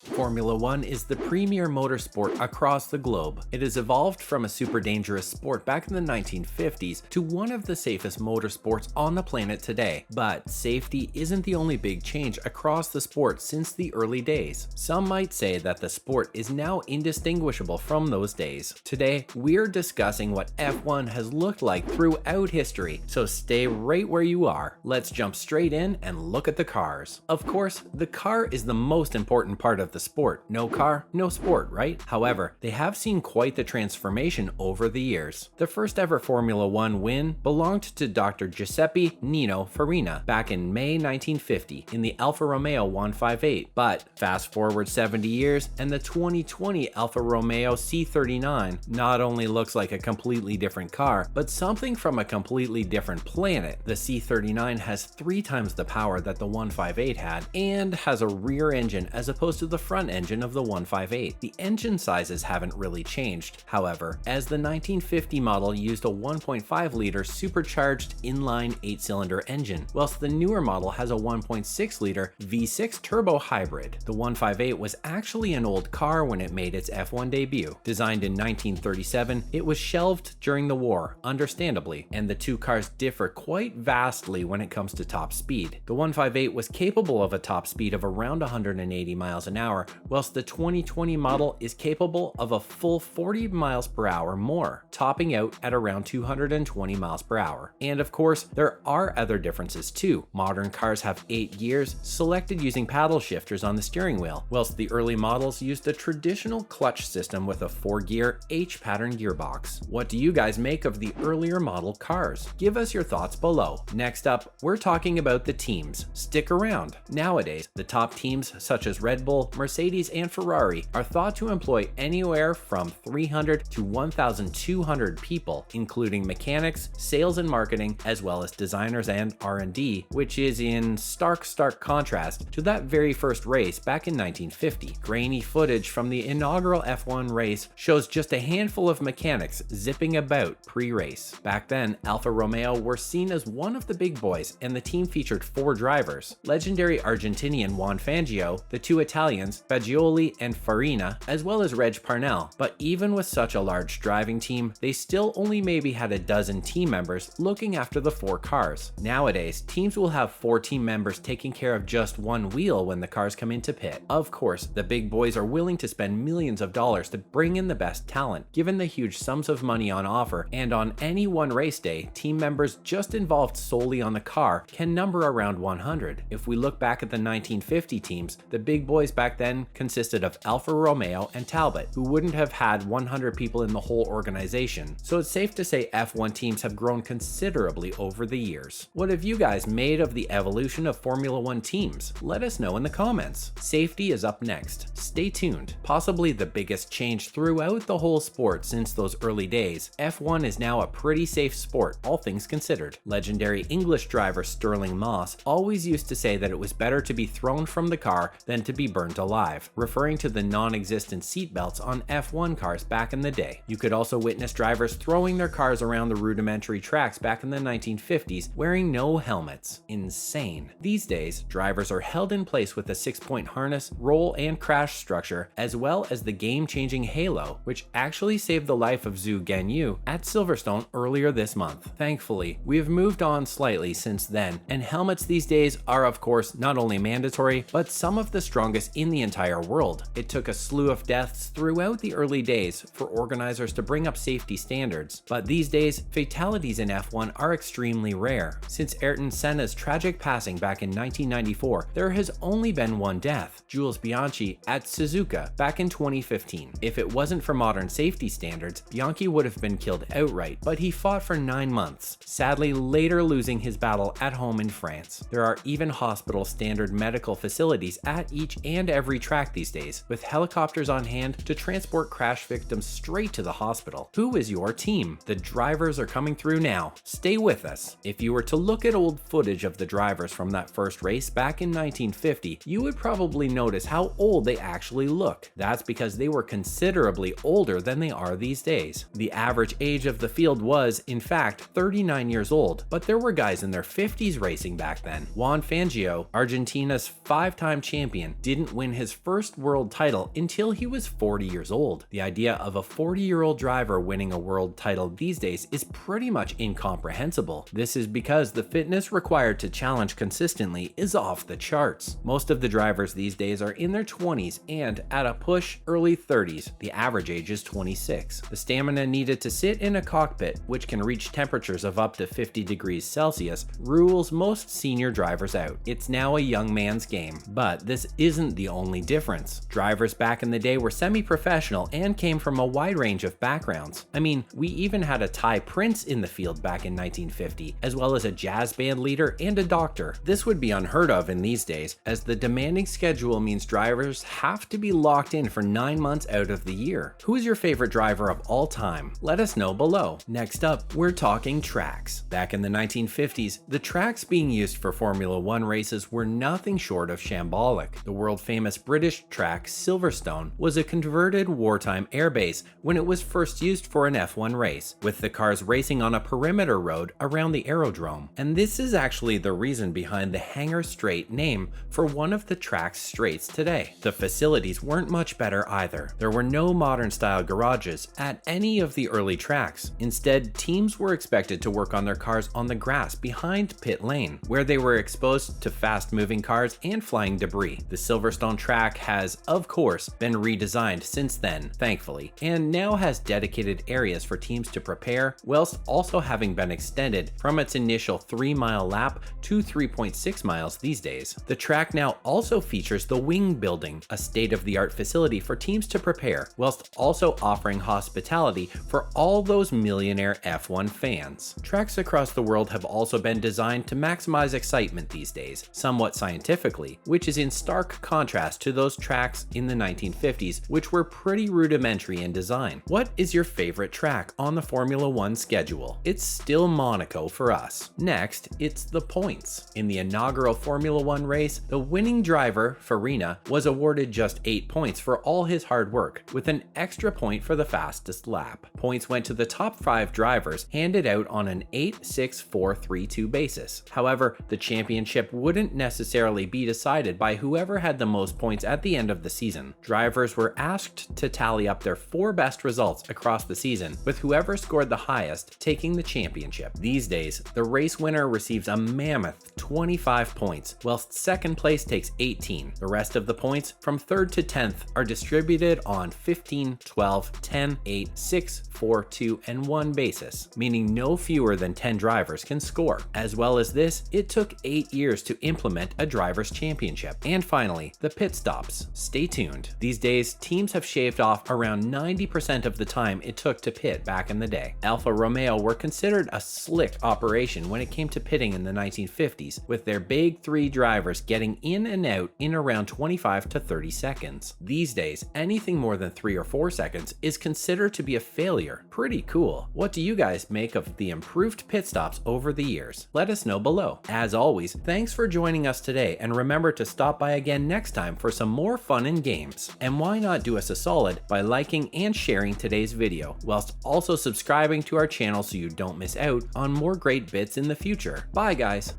Formula One is the premier motorsport across the globe. It has evolved from a super dangerous sport back in the 1950s to one of the safest motorsports on the planet today. But safety isn't the only big change across the sport since the early days. Some might say that the sport is now indistinguishable from those days. Today, we're discussing what F1 has looked like throughout history, so stay right where you are. Let's jump straight in and look at the cars. Of course, the car is the most important part of the sport. No car, no sport, right? However, they have seen quite the transformation over the years. The first ever Formula One win belonged to Dr. Giuseppe Nino Farina back in May 1950 in the Alfa Romeo 158. But fast forward 70 years and the 2020 Alfa Romeo C39 not only looks like a completely different car, but something from a completely different planet. The C39 has 3 times the power that the 158 had and has a rear engine as opposed to the front engine of the 158. The engine sizes haven't really changed, however, as the 1950 model used a 1.5-liter supercharged inline 8-cylinder engine, whilst the newer model has a 1.6-liter V6 turbo hybrid. The 158 was actually an old car when it made its F1 debut. Designed in 1937, it was shelved during the war, understandably, and the two cars differ quite vastly when it comes to top speed. The 158 was capable of a top speed of around 180 miles an hour, whilst the 2020 model is capable of a full 40 miles per hour more, topping out at around 220 miles per hour. And of course, there are other differences too. Modern cars have 8 gears, selected using paddle shifters on the steering wheel, whilst the early models used a traditional clutch system with a 4-gear H-pattern gearbox. What do you guys make of the earlier model cars? Give us your thoughts below. Next up, we're talking about the teams. Stick around. Nowadays, the top teams such as Red Bull, Mercedes, and Ferrari are thought to employ anywhere from 300 to 1,200 people, including mechanics, sales and marketing, as well as designers and R&D, which is in stark contrast to that very first race back in 1950. Grainy footage from the inaugural F1 race shows just a handful of mechanics zipping about pre-race. Back then, Alfa Romeo were seen as one of the big boys, and the team featured 4 drivers: legendary Argentinian Juan Fangio, the 2 Italians, Fagioli and Farina, as well as Reg Parnell. But even with such a large driving team, they still only maybe had a dozen team members looking after the 4 cars. Nowadays, teams will have 4 team members taking care of just 1 wheel when the cars come into pit. Of course, the big boys are willing to spend millions of dollars to bring in the best talent, given the huge sums of money on offer, and on any one race day, team members just involved solely on the car can number around 100. If we look back at the 1950 teams, the big boys back then consisted of Alfa Romeo and Talbot, who wouldn't have had 100 people in the whole organization. So it's safe to say F1 teams have grown considerably over the years. What have you guys made of the evolution of Formula One teams? Let us know in the comments. Safety is up next. Stay tuned. Possibly the biggest change throughout the whole sport since those early days, F1 is now a pretty safe sport, all things considered. Legendary English driver Stirling Moss always used to say that it was better to be thrown from the car than to be burnt alive, referring to the non-existent seatbelts on F1 cars back in the day. You could also witness drivers throwing their cars around the rudimentary tracks back in the 1950s wearing no helmets. Insane. These days, drivers are held in place with a 6-point harness, roll and crash structure, as well as the game-changing halo, which actually saved the life of Zhu Ganyu at Silverstone earlier this month. Thankfully, we have moved on slightly since then, and helmets these days are of course not only mandatory, but some of the strongest in the entire world. It took a slew of deaths throughout the early days for organizers to bring up safety standards, but these days, fatalities in F1 are extremely rare. Since Ayrton Senna's tragic passing back in 1994, there has only been 1 death, Jules Bianchi at Suzuka back in 2015. If it wasn't for modern safety standards, Bianchi would have been killed outright, but he fought for 9 months, sadly later losing his battle at home in France. There are even hospital standard medical facilities at each and every track these days, with helicopters on hand to transport crash victims straight to the hospital. Who is your team? The drivers are coming through now. Stay with us. If you were to look at old footage of the drivers from that first race back in 1950, you would probably notice how old they actually look. That's because they were considerably older than they are these days. The average age of the field was, in fact, 39 years old, but there were guys in their 50s racing back then. Juan Fangio, Argentina's 5-time champion, didn't win win his first world title until he was 40 years old. The idea of a 40-year-old driver winning a world title these days is pretty much incomprehensible. This is because the fitness required to challenge consistently is off the charts. Most of the drivers these days are in their 20s and, at a push, early 30s. The average age is 26. The stamina needed to sit in a cockpit, which can reach temperatures of up to 50 degrees Celsius, rules most senior drivers out. It's now a young man's game. But this isn't the only difference. Drivers back in the day were semi-professional and came from a wide range of backgrounds. I mean, we even had a Thai prince in the field back in 1950, as well as a jazz band leader and a doctor. This would be unheard of in these days, as the demanding schedule means drivers have to be locked in for 9 months out of the year. Who is your favorite driver of all time? Let us know below. Next up, we're talking tracks. Back in the 1950s, the tracks being used for Formula One races were nothing short of shambolic. The world-famous British track Silverstone was a converted wartime airbase when it was first used for an F1 race, with the cars racing on a perimeter road around the aerodrome. And this is actually the reason behind the Hangar Straight name for one of the track's straights today. The facilities weren't much better either. There were no modern-style garages at any of the early tracks. Instead, teams were expected to work on their cars on the grass behind pit lane, where they were exposed to fast-moving cars and flying debris. The Silverstone track has, of course, been redesigned since then, thankfully, and now has dedicated areas for teams to prepare, whilst also having been extended from its initial 3-mile lap to 3.6 miles these days. The track now also features the Wing Building, a state-of-the-art facility for teams to prepare, whilst also offering hospitality for all those millionaire F1 fans. Tracks across the world have also been designed to maximize excitement these days, somewhat scientifically, which is in stark contrast to those tracks in the 1950s, which were pretty rudimentary in design. What is your favorite track on the Formula One schedule? It's still Monaco for us. Next, it's the points. In the inaugural Formula One race, the winning driver, Farina, was awarded just 8 points for all his hard work, with an extra point for the fastest lap. Points went to the top 5 drivers, handed out on an 8-6-4-3-2 basis. However, the championship wouldn't necessarily be decided by whoever had the most points at the end of the season. Drivers were asked to tally up their 4 best results across the season, with whoever scored the highest taking the championship. These days, the race winner receives a mammoth 25 points, whilst second place takes 18. The rest of the points, from 3rd to 10th, are distributed on 15, 12, 10, 8, 6, 4, 2, and 1 basis, meaning no fewer than 10 drivers can score. As well as this, it took 8 years to implement a driver's championship. And finally, the pit stops. Stay tuned. These days, teams have shaved off around 90% of the time it took to pit back in the day. Alfa Romeo were considered a slick operation when it came to pitting in the 1950s, with their big 3 drivers getting in and out in around 25 to 30 seconds. These days, anything more than 3 or 4 seconds is considered to be a failure. Pretty cool. What do you guys make of the improved pit stops over the years? Let us know below. As always, thanks for joining us today, and remember to stop by again next time for some more fun and games. And why not do us a solid by liking and sharing today's video, whilst also subscribing to our channel so you don't miss out on more great bits in the future. Bye guys!